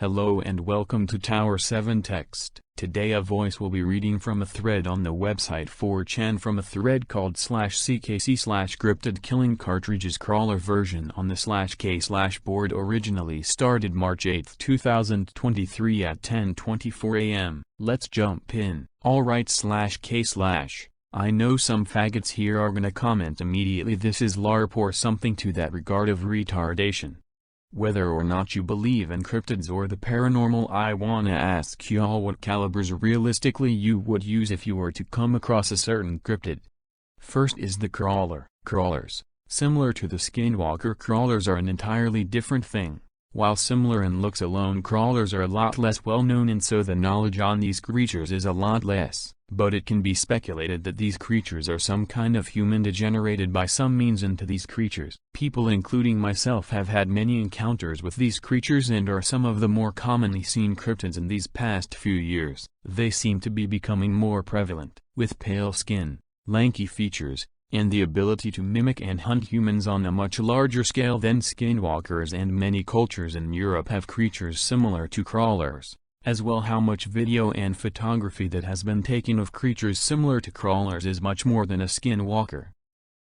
Hello and welcome to Tower 7 Text. Today a voice will be reading from a thread on the website 4chan from a thread called /CKC/Cryptid Killing Cartridges Crawler version on the /K/board originally started March 8, 2023 at 10:24 a.m. Let's jump in. Alright /K/. I know some faggots here are gonna comment immediately this is LARP or something to that regard of retardation. Whether or not you believe in cryptids or the paranormal, I wanna ask y'all what calibers realistically you would use if you were to come across a certain cryptid. First is the crawler. Crawlers, similar to the skinwalker crawlers, are an entirely different thing. While similar in looks alone, crawlers are a lot less well known and so the knowledge on these creatures is a lot less. But it can be speculated that these creatures are some kind of human degenerated by some means into these creatures. People including myself have had many encounters with these creatures and are some of the more commonly seen cryptids in these past few years. They seem to be becoming more prevalent, with pale skin, lanky features, and the ability to mimic and hunt humans on a much larger scale than skinwalkers, and many cultures in Europe have creatures similar to crawlers. As well, how much video and photography that has been taken of creatures similar to crawlers is much more than a skinwalker.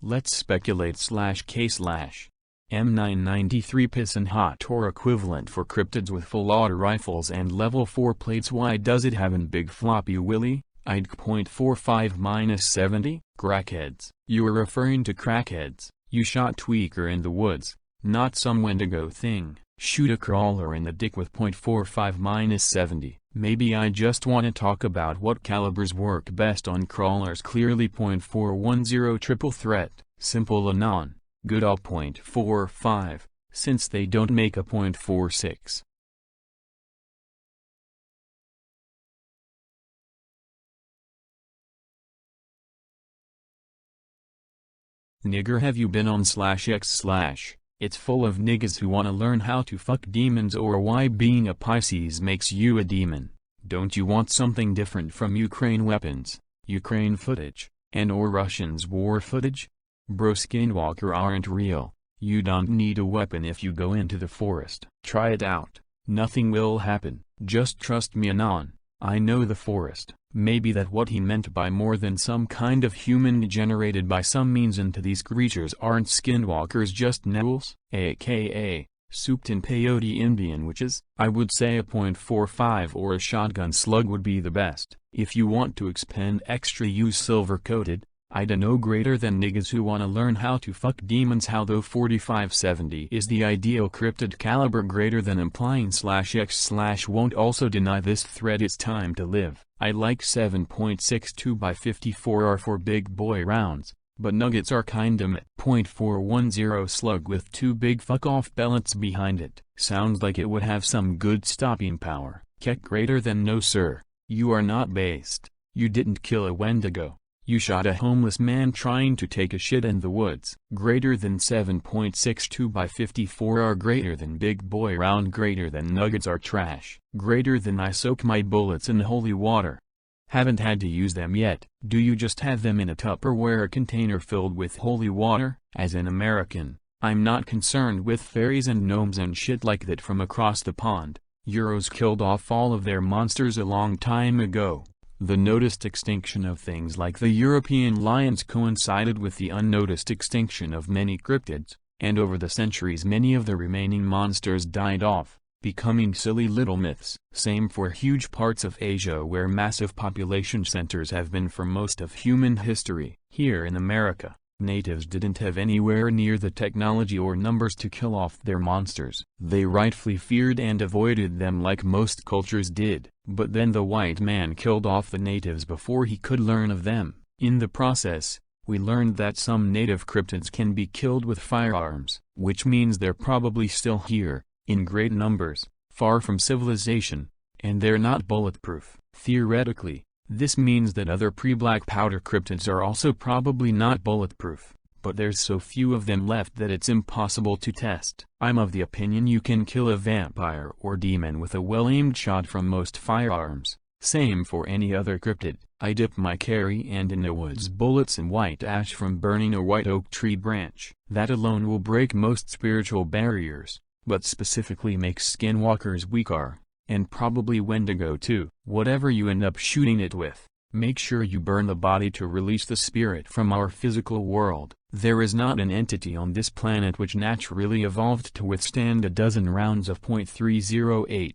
Let's speculate /K/. M993 Piston Hot or equivalent for cryptids with full auto rifles and level 4 plates. Why does it have an big floppy willy? I'd .45-70? Crackheads. You are referring to crackheads. You shot Tweaker in the woods, not some Wendigo thing. Shoot a crawler in the dick with .45-70. Maybe I just wanna talk about what calibers work best on crawlers. Clearly .410 triple threat, simple anon, good all .45, since they don't make a .46. Nigger, have you been on /X/? It's full of niggas who wanna learn how to fuck demons or why being a Pisces makes you a demon. Don't you want something different from Ukraine weapons, Ukraine footage, and or Russians war footage? Bro, skinwalker aren't real. You don't need a weapon if you go into the forest. Try it out. Nothing will happen. Just trust me, Anon. I know the forest. Maybe that what he meant by more than some kind of human degenerated by some means into these creatures aren't skinwalkers, just gnolls, aka souped in peyote Indian witches. I would say a .45 or a shotgun slug would be the best. If you want to expend extra, use silver coated. I dunno, greater than niggas who wanna learn how to fuck demons. How though 45-70 is the ideal cryptid caliber, greater than implying /X/. Won't also deny this thread it's time to live. I like 7.62x54 for big boy rounds, but nuggets are kinda meh. .410 slug with two big fuck off pellets behind it. Sounds like it would have some good stopping power. Keck, greater than no sir. You are not based. You didn't kill a Wendigo. You shot a homeless man trying to take a shit in the woods. Greater than 7.62x54 are greater than big boy round. Greater than nuggets are trash. Greater than I soak my bullets in holy water. Haven't had to use them yet. Do you just have them in a Tupperware container filled with holy water? As an American, I'm not concerned with fairies and gnomes and shit like that from across the pond. Euros killed off all of their monsters a long time ago. The noticed extinction of things like the European lions coincided with the unnoticed extinction of many cryptids, and over the centuries many of the remaining monsters died off, becoming silly little myths. Same for huge parts of Asia where massive population centers have been for most of human history. Here in America, natives didn't have anywhere near the technology or numbers to kill off their monsters. They rightfully feared and avoided them like most cultures did. But then the white man killed off the natives before he could learn of them. In the process, we learned that some native cryptids can be killed with firearms, which means they're probably still here, in great numbers, far from civilization, and they're not bulletproof. Theoretically, this means that other pre-black powder cryptids are also probably not bulletproof, but there's so few of them left that it's impossible to test. I'm of the opinion you can kill a vampire or demon with a well-aimed shot from most firearms. Same for any other cryptid. I dip my carry and in the woods bullets in white ash from burning a white oak tree branch. That alone will break most spiritual barriers, but specifically makes skinwalkers weaker. and probably Wendigo too. Whatever you end up shooting it with, make sure you burn the body to release the spirit from our physical world. There is not an entity on this planet which naturally evolved to withstand a dozen rounds of .308.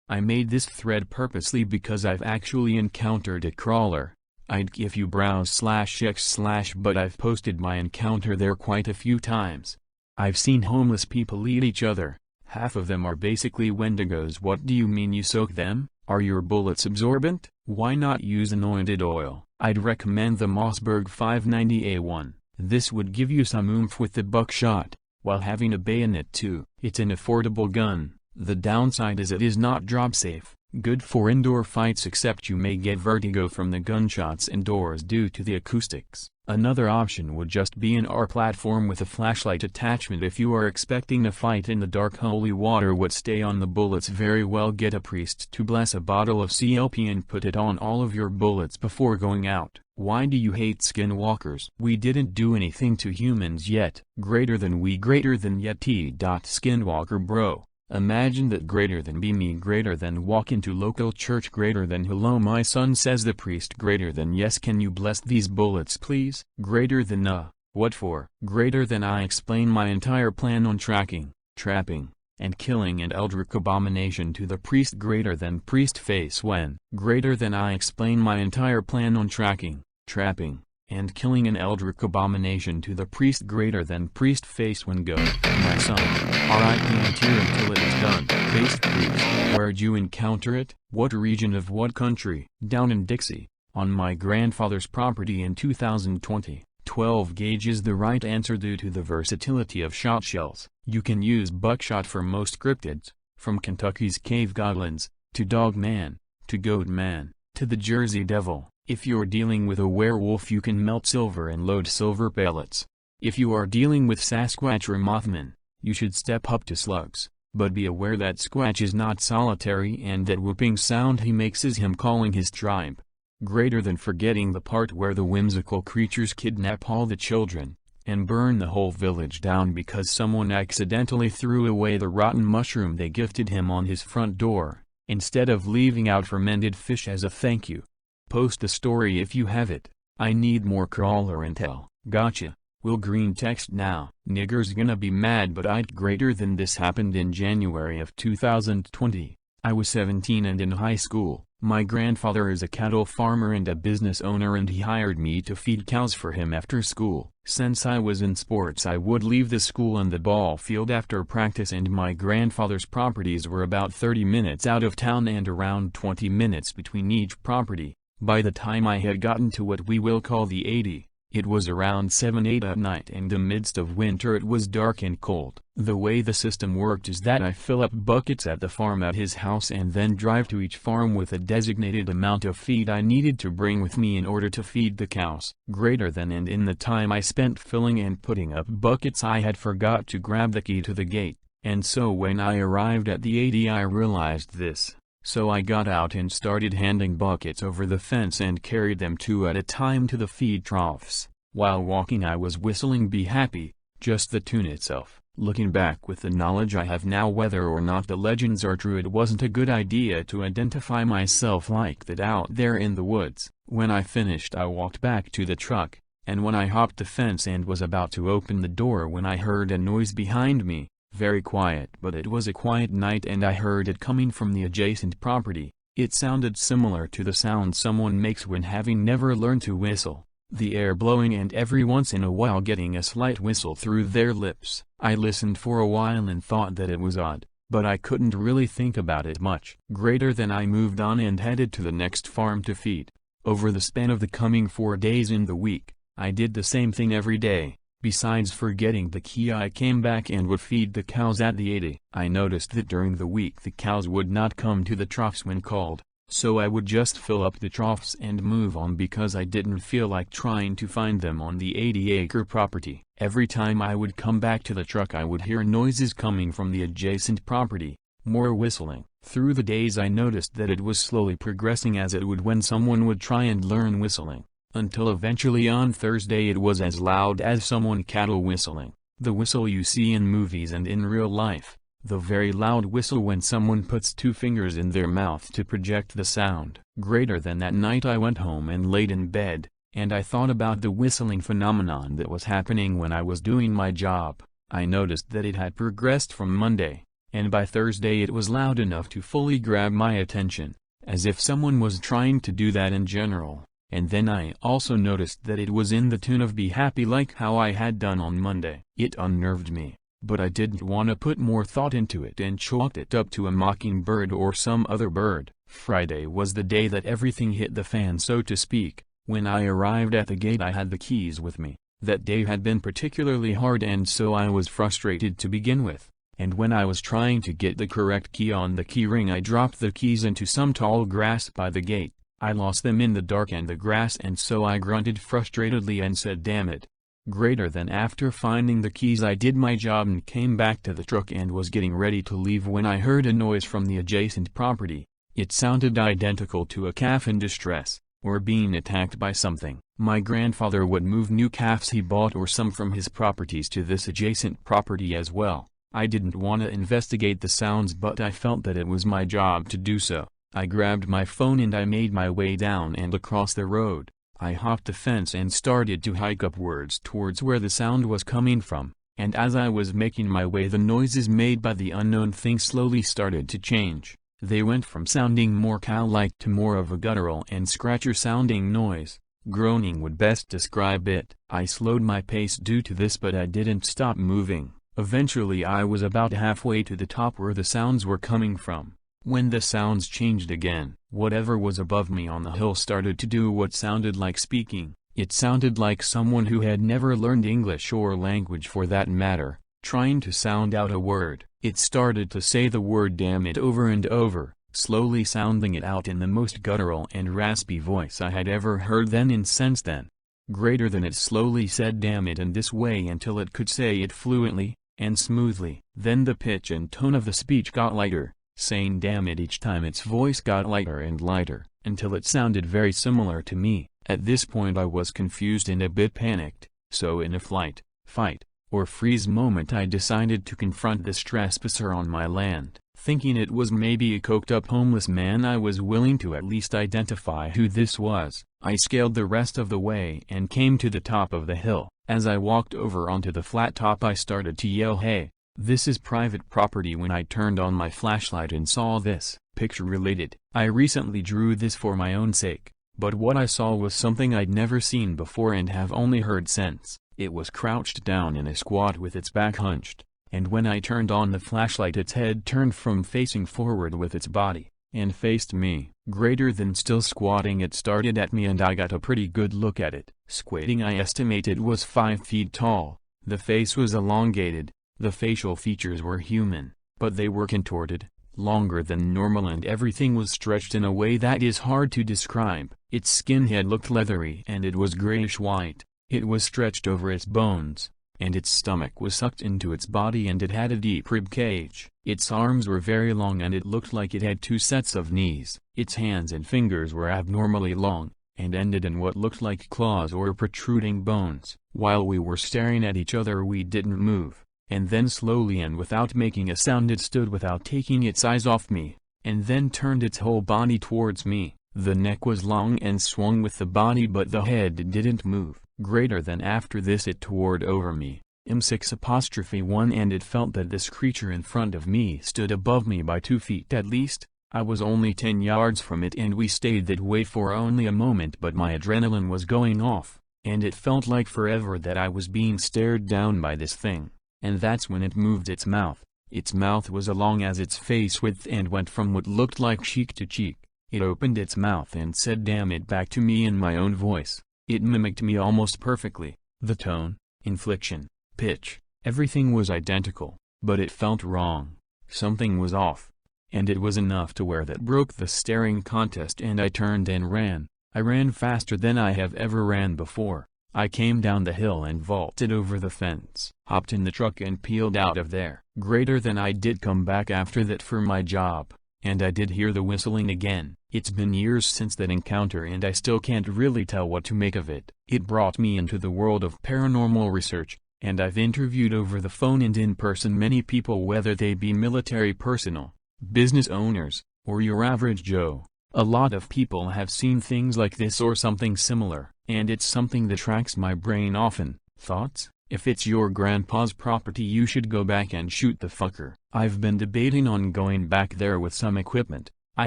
I made this thread purposely because I've actually encountered a crawler. I'd if you browse/x/ but I've posted my encounter there quite a few times. I've seen homeless people eat each other. Half of them are basically Wendigos. What do you mean you soak them? Are your bullets absorbent? Why not use anointed oil? I'd recommend the Mossberg 590A1. This would give you some oomph with the buckshot, while having a bayonet too. It's an affordable gun. The downside is it is not drop safe. Good for indoor fights except you may get vertigo from the gunshots indoors due to the acoustics. Another option would just be an AR platform with a flashlight attachment. If you are expecting a fight in the dark, holy water would stay on the bullets very well. Get a priest to bless a bottle of CLP and put it on all of your bullets before going out. Why do you hate skinwalkers? We didn't do anything to humans yet. Greater than we greater than Yeti. Skinwalker bro. Imagine that. Greater than be me. Greater than walk into local church. Greater than hello my son, says the priest. Greater than yes, can you bless these bullets please? Greater than what for? Greater than I explain my entire plan on tracking, trapping, and killing an eldritch abomination to the priest. Greater than priest face when. Greater than I explain my entire plan on tracking, trapping, and killing an eldritch abomination to the priest. Greater than priest face when. Go, my son, R.I.P. until it is done. Face priest, where'd you encounter it? What region of what country? Down in Dixie, on my grandfather's property in 2020. 12 gauge is the right answer due to the versatility of shot shells. You can use buckshot for most cryptids, from Kentucky's cave goblins, to Dogman, to Goatman, to the Jersey Devil. If you're dealing with a werewolf you can melt silver and load silver pellets. If you are dealing with Sasquatch or Mothman, you should step up to slugs, but be aware that Squatch is not solitary and that whooping sound he makes is him calling his tribe. Greater than forgetting the part where the whimsical creatures kidnap all the children, and burn the whole village down because someone accidentally threw away the rotten mushroom they gifted him on his front door, instead of leaving out fermented fish as a thank you. Post the story if you have it. I need more crawler intel. Gotcha. Will Green text now. Nigger's gonna be mad but I'd greater than this happened in January of 2020. I was 17 and in high school. My grandfather is a cattle farmer and a business owner and he hired me to feed cows for him after school. Since I was in sports I would leave the school and the ball field after practice and my grandfather's properties were about 30 minutes out of town and around 20 minutes between each property. By the time I had gotten to what we will call the 80, it was around 7-8 at night and in the midst of winter it was dark and cold. The way the system worked is that I fill up buckets at the farm at his house and then drive to each farm with a designated amount of feed I needed to bring with me in order to feed the cows. Greater than and in the time I spent filling and putting up buckets I had forgot to grab the key to the gate, and so when I arrived at the 80 I realized this. So I got out and started handing buckets over the fence and carried them 2 at a time to the feed troughs. While walking I was whistling Be Happy, just the tune itself. Looking back with the knowledge I have now, whether or not the legends are true, it wasn't a good idea to identify myself like that out there in the woods. When I finished I walked back to the truck, and when I hopped the fence and was about to open the door when I heard a noise behind me. Very quiet, but it was a quiet night and I heard it coming from the adjacent property. It sounded similar to the sound someone makes when having never learned to whistle, the air blowing and every once in a while getting a slight whistle through their lips. I listened for a while and thought that it was odd, but I couldn't really think about it much. Greater than I moved on and headed to the next farm to feed. Over the span of the coming 4 days in the week, I did the same thing every day. Besides forgetting the key I came back and would feed the cows at the 80. I noticed that during the week the cows would not come to the troughs when called, so I would just fill up the troughs and move on because I didn't feel like trying to find them on the 80-acre property. Every time I would come back to the truck I would hear noises coming from the adjacent property, more whistling. Through the days I noticed that it was slowly progressing as it would when someone would try and learn whistling. Until eventually on Thursday it was as loud as someone cattle whistling. The whistle you see in movies and in real life, The very loud whistle when someone puts two fingers in their mouth to project the sound. Greater than that night I went home and laid in bed, and I thought about the whistling phenomenon that was happening when I was doing my job. I noticed that it had progressed from Monday, and by Thursday it was loud enough to fully grab my attention, as if someone was trying to do that in general. And then I also noticed that it was in the tune of Be Happy like how I had done on Monday. It unnerved me, but I didn't want to put more thought into it and chalked it up to a mockingbird or some other bird. Friday was the day that everything hit the fan, so to speak. When I arrived at the gate I had the keys with me. That day had been particularly hard and so I was frustrated to begin with, and when I was trying to get the correct key on the key ring I dropped the keys into some tall grass by the gate. I lost them in the dark and the grass and so I grunted frustratedly and said damn it. Greater than after finding the keys I did my job and came back to the truck and was getting ready to leave when I heard a noise from the adjacent property. It sounded identical to a calf in distress, or being attacked by something. My grandfather would move new calves he bought or some from his properties to this adjacent property as well. I didn't want to investigate the sounds but I felt that it was my job to do so. I grabbed my phone and I made my way down and across the road. I hopped the fence and started to hike upwards towards where the sound was coming from, and as I was making my way the noises made by the unknown thing slowly started to change. They went from sounding more cow-like to more of a guttural and scratcher-sounding noise. Groaning would best describe it. I slowed my pace due to this but I didn't stop moving. Eventually I was about halfway to the top where the sounds were coming from. When the sounds changed again, whatever was above me on the hill started to do what sounded like speaking. It sounded like someone who had never learned English or language for that matter, trying to sound out a word. It started to say the word damn it over and over, slowly sounding it out in the most guttural and raspy voice I had ever heard then and since then. Greater than it slowly said damn it in this way until it could say it fluently and smoothly. Then the pitch and tone of the speech got lighter, saying damn it each time its voice got lighter and lighter, until it sounded very similar to me. At this point I was confused and a bit panicked, so in a flight, fight, or freeze moment I decided to confront this trespasser on my land. Thinking it was maybe a coked-up homeless man I was willing to at least identify who this was. I scaled the rest of the way and came to the top of the hill. As I walked over onto the flat top I started to yell hey, this is private property when I turned on my flashlight and saw this. Picture related. I recently drew this for my own sake, but what I saw was something I'd never seen before and have only heard since. It was crouched down in a squat with its back hunched, and when I turned on the flashlight its head turned from facing forward with its body, and faced me. Greater than still squatting it started at me and I got a pretty good look at it. Squatting I estimated was 5 feet tall. The face was elongated. The facial features were human, but they were contorted, longer than normal and everything was stretched in a way that is hard to describe. Its skin had looked leathery and it was grayish-white. It was stretched over its bones, and its stomach was sucked into its body and it had a deep rib cage. Its arms were very long and it looked like it had 2 sets of knees. Its hands and fingers were abnormally long, and ended in what looked like claws or protruding bones. While we were staring at each other we didn't move. And then slowly and without making a sound it stood without taking its eyes off me, and then turned its whole body towards me. The neck was long and swung with the body but the head didn't move. Greater than after this it towered over me, M6'1 and it felt that this creature in front of me stood above me by 2 feet at least. I was only 10 yards from it and we stayed that way for only a moment but my adrenaline was going off, and it felt like forever that I was being stared down by this thing. And that's when it moved its mouth. Its mouth was as long as its face width and went from what looked like cheek to cheek. It opened its mouth and said damn it back to me in my own voice. It mimicked me almost perfectly. The tone, inflection, pitch, everything was identical, but it felt wrong. Something was off. And it was enough to where that broke the staring contest and I turned and ran. I ran faster than I have ever ran before. I came down the hill and vaulted over the fence, hopped in the truck and peeled out of there. Greater than I did come back after that for my job, and I did hear the whistling again. It's been years since that encounter and I still can't really tell what to make of it. It brought me into the world of paranormal research, And I've interviewed over the phone and in person many people, whether they be military personnel, business owners, or your average Joe. A lot of people have seen things like this or something similar, and it's something that tracks my brain often. Thoughts? If it's your grandpa's property, you should go back and shoot the fucker. I've been debating on going back there with some equipment. I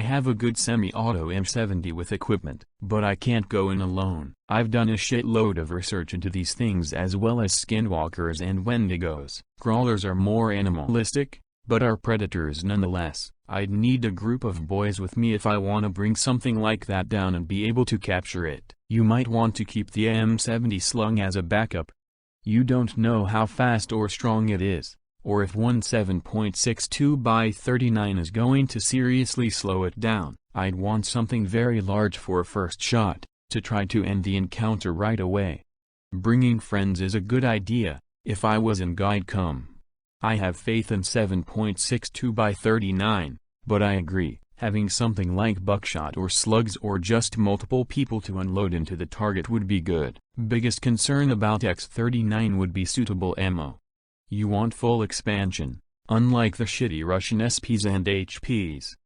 have a good semi-auto M70 with equipment, but I can't go in alone. I've done a shitload of research into these things, as well as skinwalkers and wendigos. Crawlers are more animalistic, but are predators nonetheless. I'd need a group of boys with me if I want to bring something like that down and be able to capture it. You might want to keep the M70 slung as a backup. You don't know how fast or strong it is, or if 17.62 by 39 is going to seriously slow it down. I'd want something very large for a first shot, to try to end the encounter right away. Bringing friends is a good idea, if I was in guide come. I have faith in 7.62 by 39, but I agree, having something like buckshot or slugs or just multiple people to unload into the target would be good. Biggest concern about X39 would be suitable ammo. You want full expansion, unlike the shitty Russian SPs and HPs.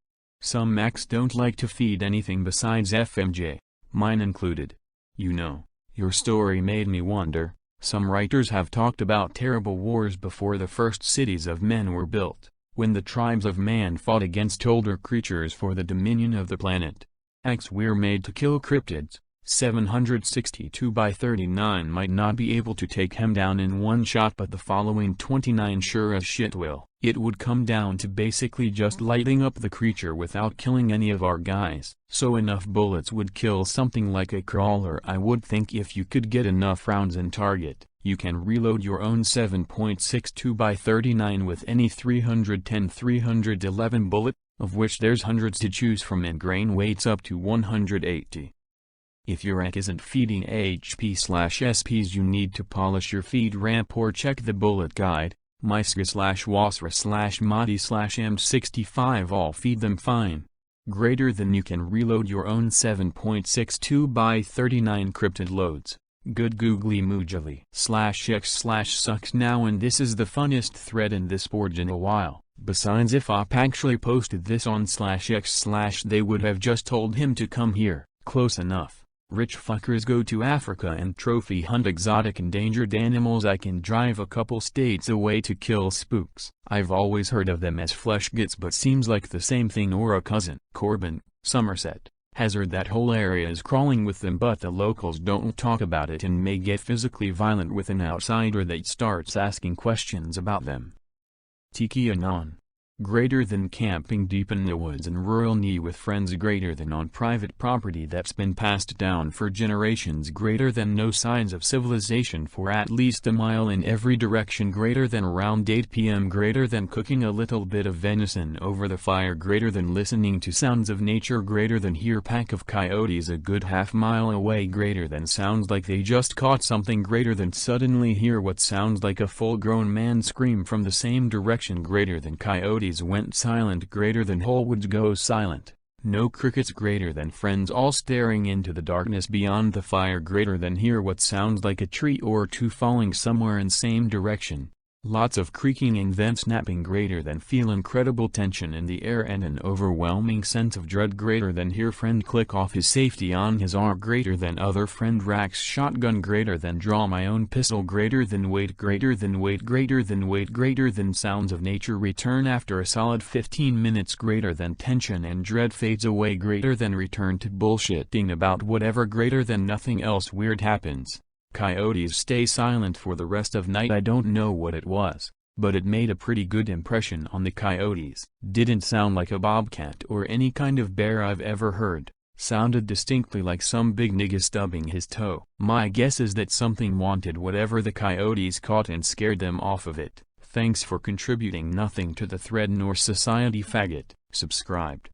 Some mechs don't like to feed anything besides FMJ, mine included. You know, your story made me wonder. Some writers have talked about terrible wars before the first cities of men were built, when the tribes of man fought against older creatures for the dominion of the planet. We're made to kill cryptids. 762 by 39 might not be able to take him down in one shot, but the following 29 sure as shit will. It would come down to basically just lighting up the creature without killing any of our guys. So enough bullets would kill something like a crawler. I would think if you could get enough rounds in target, you can reload your own 7.62 by 39 with any 310-311 bullet, of which there's hundreds to choose from, and grain weights up to 180. If your EC isn't feeding HP/SPs, you need to polish your feed ramp or check the bullet guide. MySCA/WASRA/MADI/M65 all feed them fine. Greater than you can reload your own 7.62 by 39 cryptid loads. Good googly moogly /x/sucks now, and this is the funnest thread in this board in a while. Besides, if Op actually posted this on /x/ they would have just told him to come here. Close enough. Rich fuckers go to Africa and trophy hunt exotic endangered animals. I can drive a couple states away to kill spooks. I've always heard of them as flesh gits, but seems like the same thing or a cousin. Corbin, Somerset, has heard that whole area is crawling with them, but the locals don't talk about it and may get physically violent with an outsider that starts asking questions about them. Tiki Anon. Greater than camping deep in the woods and rural knee with friends. Greater than on private property that's been passed down for generations. Greater than no signs of civilization for at least a mile in every direction. Greater than around 8 p.m. Greater than cooking a little bit of venison over the fire. Greater than listening to sounds of nature. Greater than hear pack of coyotes a good half-mile away. Greater than sounds like they just caught something. Greater than suddenly hear what sounds like a full-grown man scream from the same direction. Greater than coyotes went silent. Greater than whole woods go silent. No crickets. Greater than friends all staring into the darkness beyond the fire. Greater than hear what sounds like a tree or two falling somewhere in same direction. Lots of creaking and then snapping. Greater than feel incredible tension in the air and an overwhelming sense of dread. Greater than hear friend click off his safety on his arm. Greater than other friend racks shotgun. Greater than draw my own pistol. Greater than wait. Greater than wait. Greater than wait. Greater than sounds of nature return after a solid 15 minutes. Greater than tension and dread fades away. Greater than return to bullshitting about whatever. Greater than nothing else weird happens. Coyotes stay silent for the rest of night. I don't know what it was, but it made a pretty good impression on the coyotes. Didn't sound like a bobcat or any kind of bear I've ever heard. Sounded distinctly like some big nigga stubbing his toe. My guess is that something wanted whatever the coyotes caught and scared them off of it. Thanks for contributing nothing to the thread nor society, faggot. Subscribed.